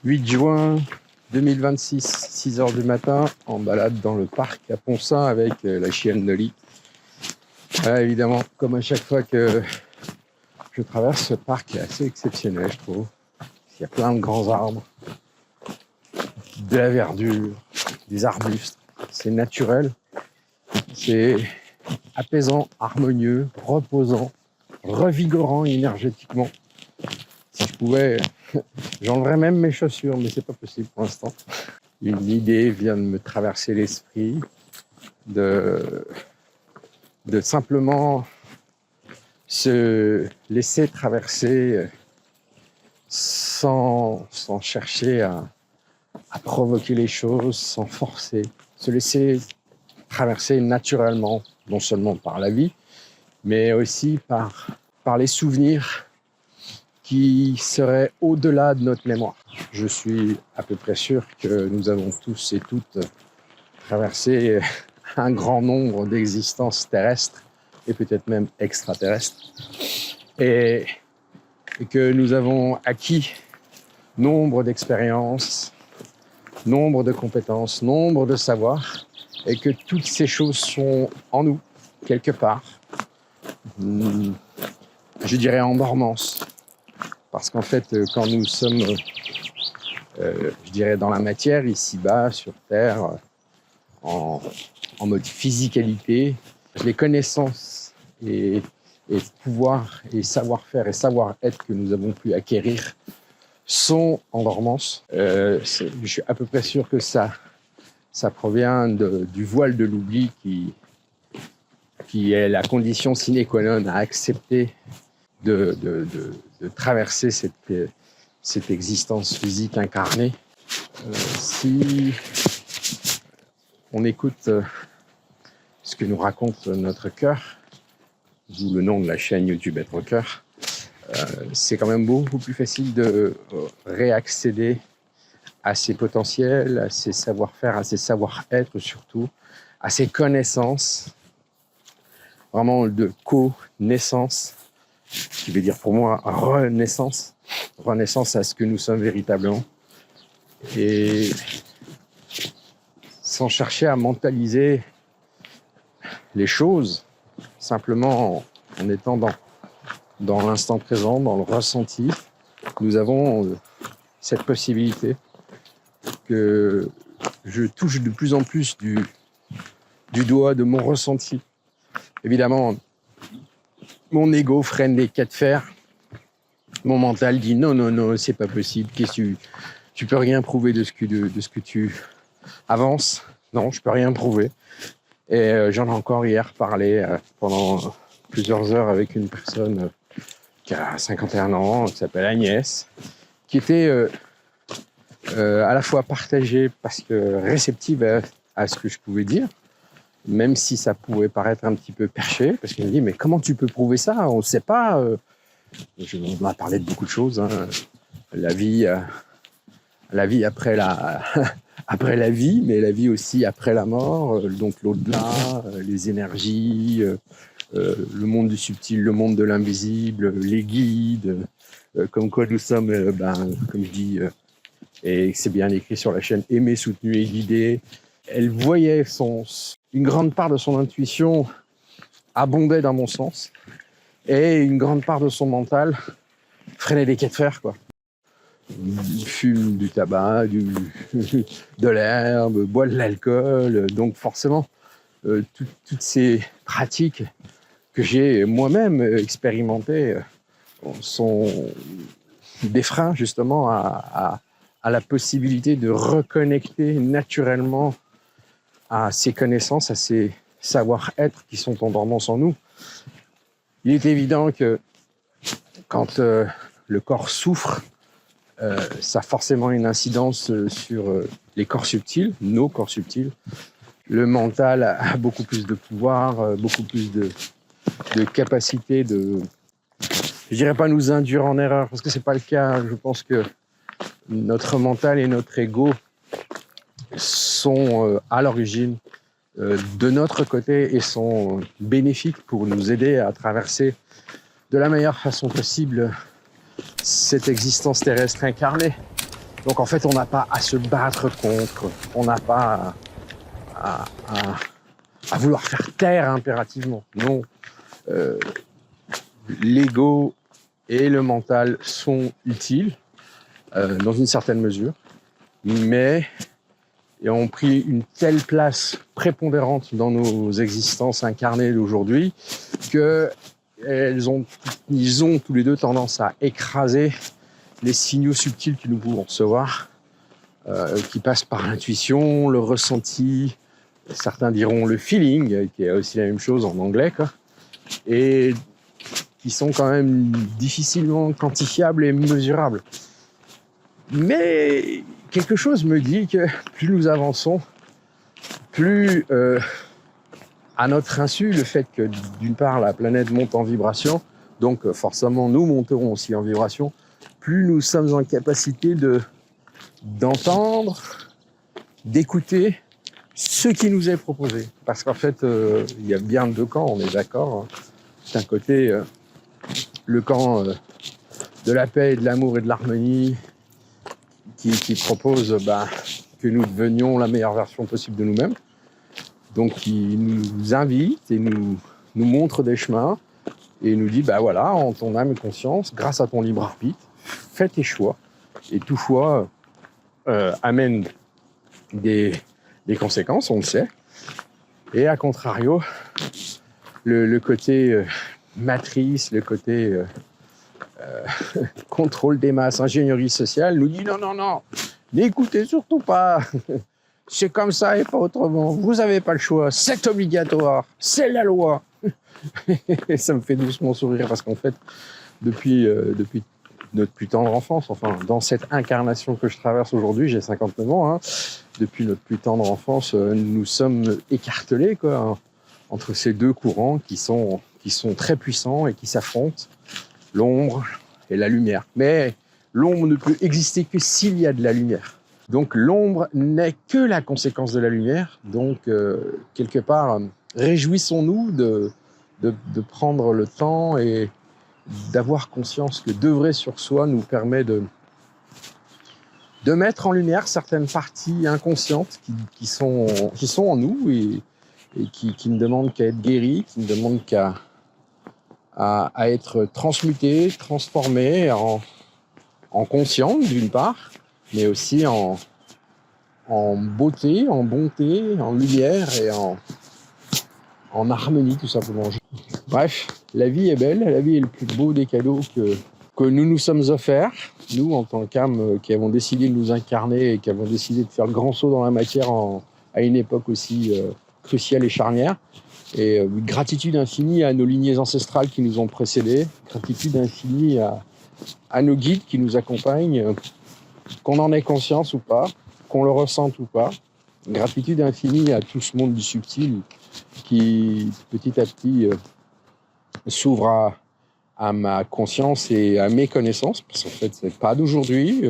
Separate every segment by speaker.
Speaker 1: 8 juin 2026, 6 heures du matin, en balade dans le parc à Poncin avec la chienne Nolly. Évidemment, comme à chaque fois que je traverse, ce parc est assez exceptionnel, je trouve. Il y a plein de grands arbres, de la verdure, des arbustes. C'est naturel, c'est apaisant, harmonieux, reposant, revigorant énergétiquement. Si je pouvais, j'enlèverais même mes chaussures, mais c'est pas possible pour l'instant. Une idée vient de me traverser l'esprit de simplement se laisser traverser sans chercher à provoquer les choses, sans forcer, se laisser traverser naturellement, non seulement par la vie, mais aussi par les souvenirs qui seraient au-delà de notre mémoire. Je suis à peu près sûr que nous avons tous et toutes traversé un grand nombre d'existences terrestres et peut-être même extraterrestres, et que nous avons acquis nombre d'expériences, nombre de compétences, nombre de savoirs, et que toutes ces choses sont en nous, quelque part, je dirais en dormance. Parce qu'en fait, quand nous sommes, je dirais, dans la matière, ici-bas, sur Terre, en mode physicalité, les connaissances et pouvoirs et savoir-faire et savoir-être que nous avons pu acquérir sont en dormance. Je suis à peu près sûr que ça provient du voile de l'oubli qui est la condition sine qua non à accepter de traverser cette existence physique incarnée. Si on écoute ce que nous raconte notre cœur, d'où le nom de la chaîne YouTube Être Cœur, c'est quand même beaucoup plus facile de réaccéder à ses potentiels, à ses savoir-faire, à ses savoir-être surtout, à ses connaissances, vraiment de co-naissance, qui veut dire pour moi renaissance à ce que nous sommes véritablement, et sans chercher à mentaliser les choses, simplement en étant dans l'instant présent, dans le ressenti. Nous avons cette possibilité que je touche de plus en plus du doigt de mon ressenti. Évidemment, mon ego freine les cas de fer. Mon mental dit non, c'est pas possible. Tu peux rien prouver de ce que tu avances. Non, je peux rien prouver. Et j'en ai encore hier parlé pendant plusieurs heures avec une personne qui a 51 ans, qui s'appelle Agnès, qui était à la fois partagée parce que réceptive à ce que je pouvais dire, même si ça pouvait paraître un petit peu perché, parce qu'elle me dit mais comment tu peux prouver ça? On ne sait pas. On m'a parlé de beaucoup de choses, hein. La vie après après la vie, mais la vie aussi après la mort, donc l'au-delà, les énergies, le monde du subtil, le monde de l'invisible, les guides, comme quoi nous sommes, comme je dis, et c'est bien écrit sur la chaîne, aimés, soutenus et guidés. Elle voyait une grande part de son intuition abondait dans mon sens, et une grande part de son mental freinait les quais de fer, quoi. Il fume du tabac, de l'herbe, boit de l'alcool, donc forcément, toutes ces pratiques que j'ai moi-même expérimentées sont des freins justement à la possibilité de reconnecter naturellement à ces connaissances, à ces savoir-être qui sont en dormance en nous. Il est évident que quand le corps souffre, ça a forcément une incidence sur les corps subtils, nos corps subtils. Le mental a beaucoup plus de pouvoir, beaucoup plus de capacité de, je dirais pas nous induire en erreur, parce que c'est pas le cas. Je pense que notre mental et notre ego sont à l'origine de notre côté et sont bénéfiques pour nous aider à traverser de la meilleure façon possible cette existence terrestre incarnée. Donc en fait, on n'a pas à se battre contre, on n'a pas à vouloir faire taire impérativement. Non, l'ego et le mental sont utiles dans une certaine mesure, mais ils ont pris une telle place prépondérante dans nos existences incarnées d'aujourd'hui que ils ont tous les deux tendance à écraser les signaux subtils que nous pouvons recevoir, qui passent par l'intuition, le ressenti, certains diront le feeling, qui est aussi la même chose en anglais, quoi, et qui sont quand même difficilement quantifiables et mesurables. Mais quelque chose me dit que plus nous avançons, plus à notre insu, le fait que d'une part la planète monte en vibration, donc forcément nous monterons aussi en vibration, plus nous sommes en capacité d'entendre, d'écouter ce qui nous est proposé. Parce qu'en fait, il y a bien deux camps, on est d'accord. D'un côté, le camp de la paix et de l'amour et de l'harmonie qui propose que nous devenions la meilleure version possible de nous-mêmes. Donc, qui nous invite et nous montre des chemins et nous dit, voilà, en ton âme et conscience, grâce à ton libre arbitre, fais tes choix. Et tout choix amène des conséquences, on le sait. Et à contrario, le côté matrice, le côté contrôle des masses, ingénierie sociale, nous dit non, n'écoutez surtout pas. C'est comme ça et pas autrement. Vous n'avez pas le choix. C'est obligatoire. C'est la loi. Et ça me fait doucement sourire parce qu'en fait, depuis notre plus tendre enfance, enfin, dans cette incarnation que je traverse aujourd'hui, j'ai 59 ans, depuis notre plus tendre enfance, nous sommes écartelés, quoi, entre ces deux courants qui sont très puissants et qui s'affrontent, l'ombre et la lumière. Mais l'ombre ne peut exister que s'il y a de la lumière. Donc l'ombre n'est que la conséquence de la lumière. Donc quelque part, réjouissons-nous de prendre le temps et d'avoir conscience que d'œuvrer sur soi nous permet de mettre en lumière certaines parties inconscientes qui sont en nous et qui ne demandent qu'à être guéries, qui ne demandent qu'à être transmutées, transformées en conscience d'une part, mais aussi en beauté, en bonté, en lumière et en harmonie tout simplement. Bref, la vie est belle, la vie est le plus beau des cadeaux que nous sommes offerts, nous en tant qu'âmes qui avons décidé de nous incarner et qui avons décidé de faire le grand saut dans la matière à une époque aussi cruciale et charnière. Et gratitude infinie à nos lignées ancestrales qui nous ont précédés, gratitude infinie à nos guides qui nous accompagnent, qu'on en ait conscience ou pas, qu'on le ressente ou pas. Gratitude infinie à tout ce monde du subtil qui petit à petit s'ouvre à ma conscience et à mes connaissances, parce qu'en fait c'est pas d'aujourd'hui.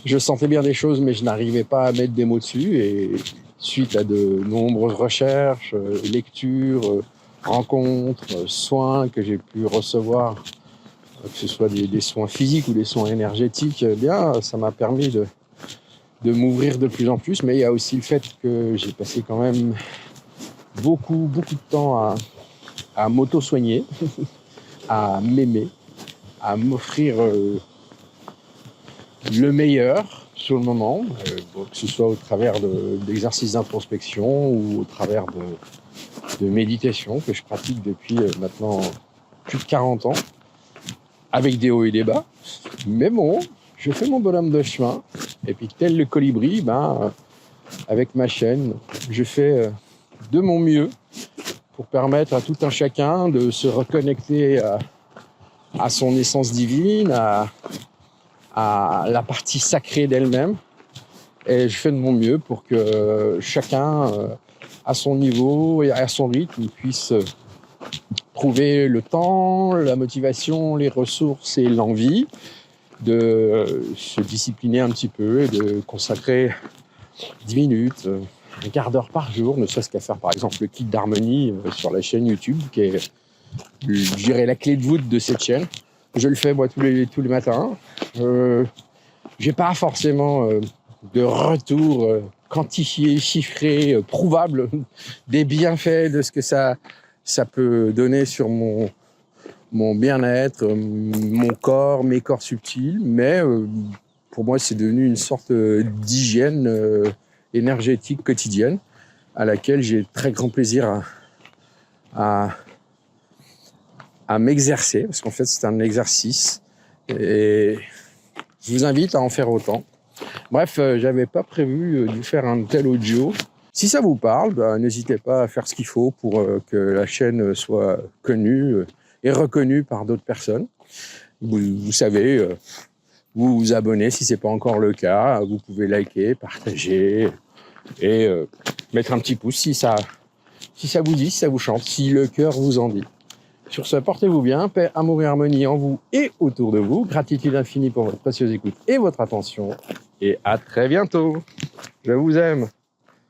Speaker 1: Je sentais bien des choses mais je n'arrivais pas à mettre des mots dessus, et suite à de nombreuses recherches, lectures, rencontres, soins que j'ai pu recevoir, que ce soit des soins physiques ou des soins énergétiques, ça m'a permis de m'ouvrir de plus en plus. Mais il y a aussi le fait que j'ai passé quand même beaucoup de temps à m'auto-soigner, à m'aimer, à m'offrir le meilleur sur le moment, que ce soit au travers d'exercices d'introspection ou au travers de méditation que je pratique depuis maintenant plus de 40 ans, avec des hauts et des bas. Mais bon, je fais mon bonhomme de chemin, et puis tel le colibri, avec ma chaîne, je fais de mon mieux pour permettre à tout un chacun de se reconnecter à son essence divine, à la partie sacrée d'elle-même. Et je fais de mon mieux pour que chacun, à son niveau et à son rythme, puisse trouver le temps, la motivation, les ressources et l'envie de se discipliner un petit peu et de consacrer 10 minutes, un quart d'heure par jour, ne serait-ce qu'à faire par exemple le kit d'harmonie sur la chaîne YouTube, qui est, je dirais, la clé de voûte de cette chaîne. Je le fais moi tous les matins. J'ai pas forcément de retour quantifié, chiffré, prouvable des bienfaits de ce que ça peut donner sur mon bien-être, mon corps, mes corps subtils, mais pour moi, c'est devenu une sorte d'hygiène énergétique quotidienne à laquelle j'ai très grand plaisir à m'exercer, parce qu'en fait, c'est un exercice et je vous invite à en faire autant. Bref, j'avais pas prévu de faire un tel audio. Si ça vous parle, n'hésitez pas à faire ce qu'il faut pour que la chaîne soit connue et reconnue par d'autres personnes. Vous savez, vous abonner si ce n'est pas encore le cas. Vous pouvez liker, partager et mettre un petit pouce si ça vous dit, si ça vous chante, si le cœur vous en dit. Sur ce, portez-vous bien, paix, amour et harmonie en vous et autour de vous. Gratitude infinie pour votre précieuse écoute et votre attention. Et à très bientôt. Je vous aime.